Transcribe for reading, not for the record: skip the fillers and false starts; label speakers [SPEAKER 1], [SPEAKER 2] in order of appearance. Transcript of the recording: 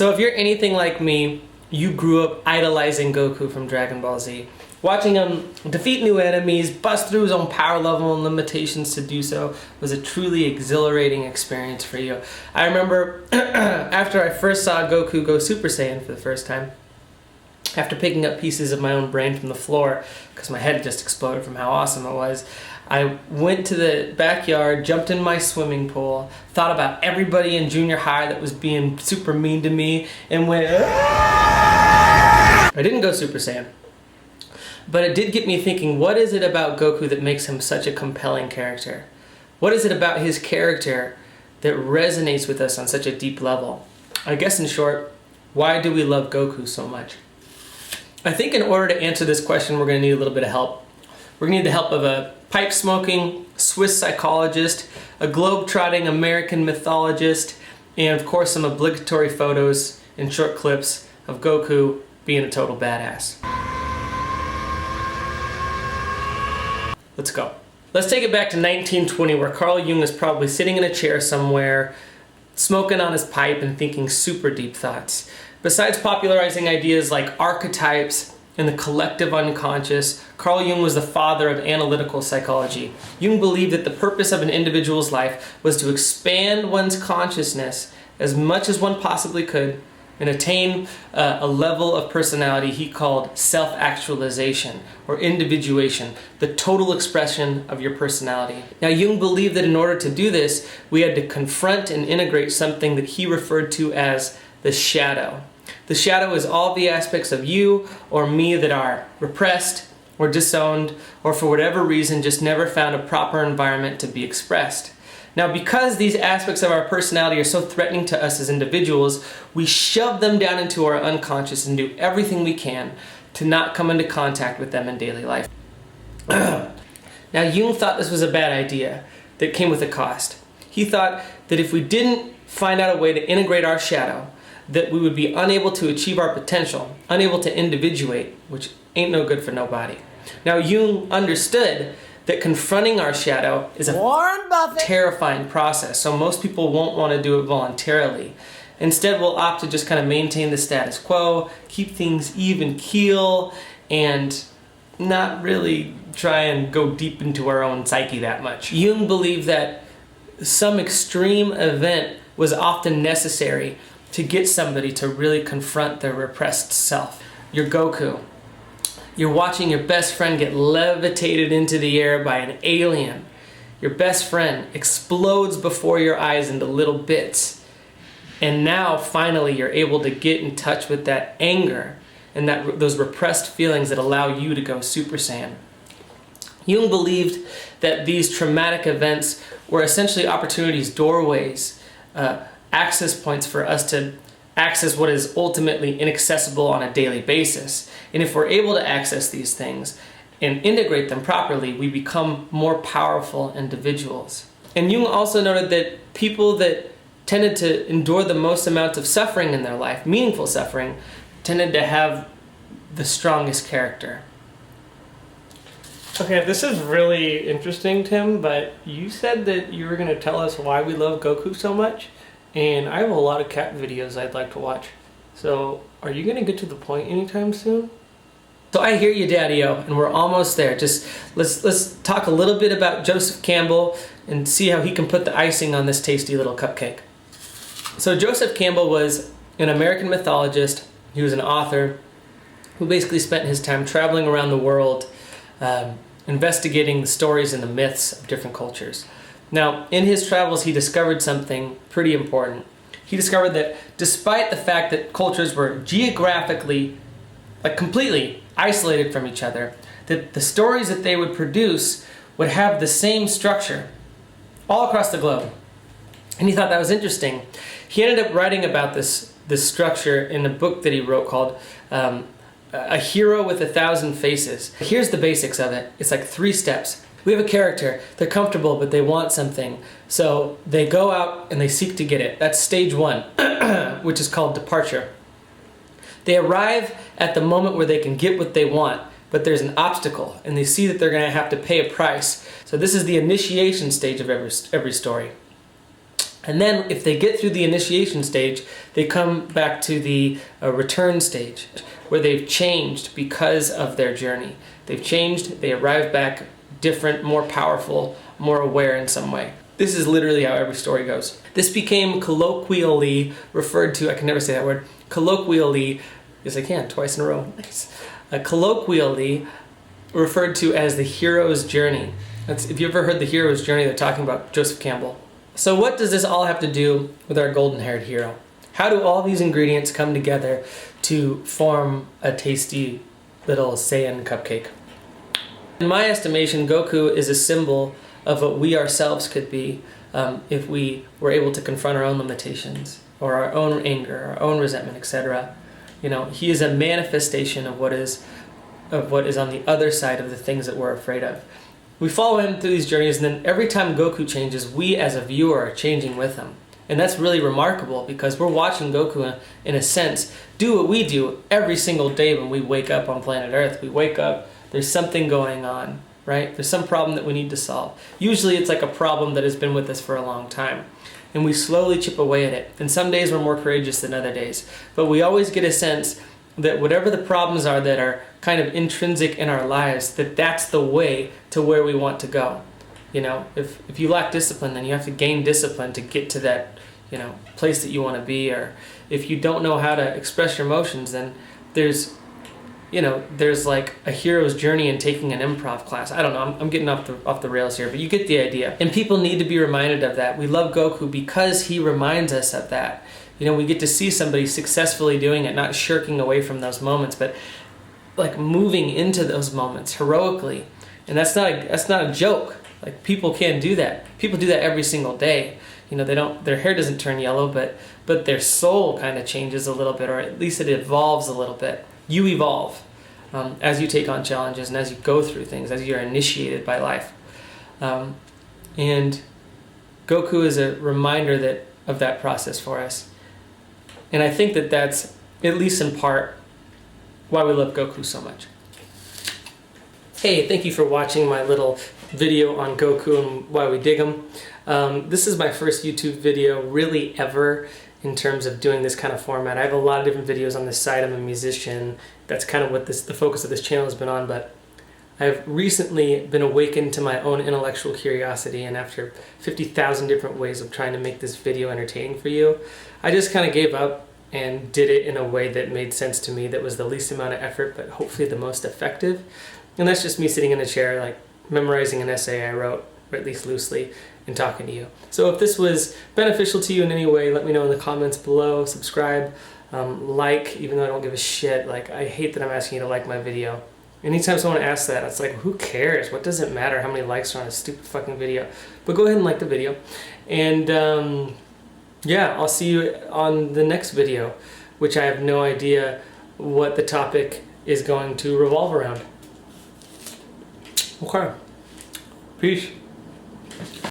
[SPEAKER 1] So if you're anything like me, you grew up idolizing Goku from Dragon Ball Z. Watching him defeat new enemies, bust through his own power level and limitations to do so was a truly exhilarating experience for you. I remember after I first saw Goku go Super Saiyan for the first time, after picking up pieces of my own brain from the floor, because my head just exploded from how awesome it was, I went to the backyard, jumped in my swimming pool, thought about everybody in junior high that was being super mean to me, and went, I didn't go Super Saiyan. But it did get me thinking, what is it about Goku that makes him such a compelling character? What is it about his character that resonates with us on such a deep level? I guess in short, why do we love Goku so much? I think in order to answer this question, we're going to need a little bit of help. We're going to need the help of a pipe-smoking Swiss psychologist, a globetrotting American mythologist, and of course some obligatory photos and short clips of Goku being a total badass. Let's go. Let's take it back to 1920, where Carl Jung is probably sitting in a chair somewhere, smoking on his pipe and thinking super deep thoughts. Besides popularizing ideas like archetypes and the collective unconscious, Carl Jung was the father of analytical psychology. Jung believed that the purpose of an individual's life was to expand one's consciousness as much as one possibly could and attain a level of personality he called self-actualization or individuation, the total expression of your personality. Now, Jung believed that in order to do this, we had to confront and integrate something that he referred to as the shadow. The shadow is all the aspects of you or me that are repressed or disowned or for whatever reason just never found a proper environment to be expressed. Now, because these aspects of our personality are so threatening to us as individuals, we shove them down into our unconscious and do everything we can to not come into contact with them in daily life. Now, Jung thought this was a bad idea that came with a cost. He thought that if we didn't find out a way to integrate our shadow, that we would be unable to achieve our potential, unable to individuate, which ain't no good for nobody. Now, Jung understood that confronting our shadow is a terrifying process, so most people won't want to do it voluntarily. Instead, we'll opt to just kind of maintain the status quo, keep things even keel, and not really try and go deep into our own psyche that much. Jung believed that some extreme event was often necessary to get somebody to really confront their repressed self. Your Goku. You're watching your best friend get levitated into the air by an alien. Your best friend explodes before your eyes into little bits. And now, finally, you're able to get in touch with that anger and those repressed feelings that allow you to go Super Saiyan. Jung believed that these traumatic events were essentially opportunities, doorways, access points for us to access what is ultimately inaccessible on a daily basis. And if we're able to access these things and integrate them properly, we become more powerful individuals. And Jung also noted that people that tended to endure the most amount of suffering in their life, meaningful suffering, tended to have the strongest character.
[SPEAKER 2] Okay, this is really interesting, Tim, but you said that you were going to tell us why we love Goku so much, and I have a lot of cat videos I'd like to watch. So, are you going to get to the point anytime soon?
[SPEAKER 1] So I hear you, Daddy-O, and we're almost there. Just let's talk a little bit about Joseph Campbell and see how he can put the icing on this tasty little cupcake. So Joseph Campbell was an American mythologist. He was an author who basically spent his time traveling around the world, investigating the stories and the myths of different cultures. Now, in his travels, he discovered something pretty important. He discovered that despite the fact that cultures were geographically, completely isolated from each other, that the stories that they would produce would have the same structure all across the globe. And he thought that was interesting. He ended up writing about this structure in a book that he wrote called A Hero with 1,000 Faces. Here's the basics of it. It's like 3 steps. We have a character. They're comfortable, but they want something. So they go out and they seek to get it. That's stage 1, which is called departure. They arrive at the moment where they can get what they want, but there's an obstacle, and they see that they're going to have to pay a price. So this is the initiation stage of every story. And then if they get through the initiation stage, they come back to the return stage, where they've changed because of their journey. They've changed, they arrive back different, more powerful, more aware in some way. This is literally how every story goes. This became colloquially referred to, I can never say that word, colloquially, yes I can, twice in a row, nice. Colloquially referred to as the hero's journey. If you ever heard the hero's journey, they're talking about Joseph Campbell. So what does this all have to do with our golden-haired hero? How do all these ingredients come together to form a tasty little saiyan cupcake? In my estimation, Goku is a symbol of what we ourselves could be if we were able to confront our own limitations, or our own anger, our own resentment, etc. You know, he is a manifestation of what is on the other side of the things that we're afraid of. We follow him through these journeys, and then every time Goku changes, we as a viewer are changing with him. And that's really remarkable, because we're watching Goku, in a sense, do what we do every single day when we wake up on planet Earth. We wake up, there's something going on, right? There's some problem that we need to solve. Usually it's like a problem that has been with us for a long time. And we slowly chip away at it. And some days we're more courageous than other days. But we always get a sense that whatever the problems are that are kind of intrinsic in our lives, that's the way to where we want to go. You know, if you lack discipline, then you have to gain discipline to get to that, you know, place that you want to be. Or if you don't know how to express your emotions, then there's like a hero's journey in taking an improv class. I don't know, I'm getting off the rails here, but you get the idea. And people need to be reminded of that. We love Goku because he reminds us of that. You know, we get to see somebody successfully doing it, not shirking away from those moments, but like moving into those moments heroically. And that's not a joke. Like, people can do that. People do that every single day. You know, their hair doesn't turn yellow, but their soul kind of changes a little bit, or at least it evolves a little bit. You evolve as you take on challenges and as you go through things, as you're initiated by life. And Goku is a reminder of that process for us. And I think that's, at least in part, why we love Goku so much. Hey, thank you for watching my little video on Goku and why we dig him. This is my first YouTube video really ever in terms of doing this kind of format. I have a lot of different videos on this side. I'm a musician. That's kind of what the focus of this channel has been on, but I've recently been awakened to my own intellectual curiosity, and after 50,000 different ways of trying to make this video entertaining for you, I just kind of gave up and did it in a way that made sense to me, that was the least amount of effort, but hopefully the most effective. And that's just me sitting in a chair, like memorizing an essay I wrote, or at least loosely, and talking to you. So if this was beneficial to you in any way, let me know in the comments below. Subscribe, like, even though I don't give a shit. Like, I hate that I'm asking you to like my video. Anytime someone asks that, it's like, who cares? What does it matter how many likes are on a stupid fucking video? But go ahead and like the video. And yeah, I'll see you on the next video, which I have no idea what the topic is going to revolve around. Okay. Peace.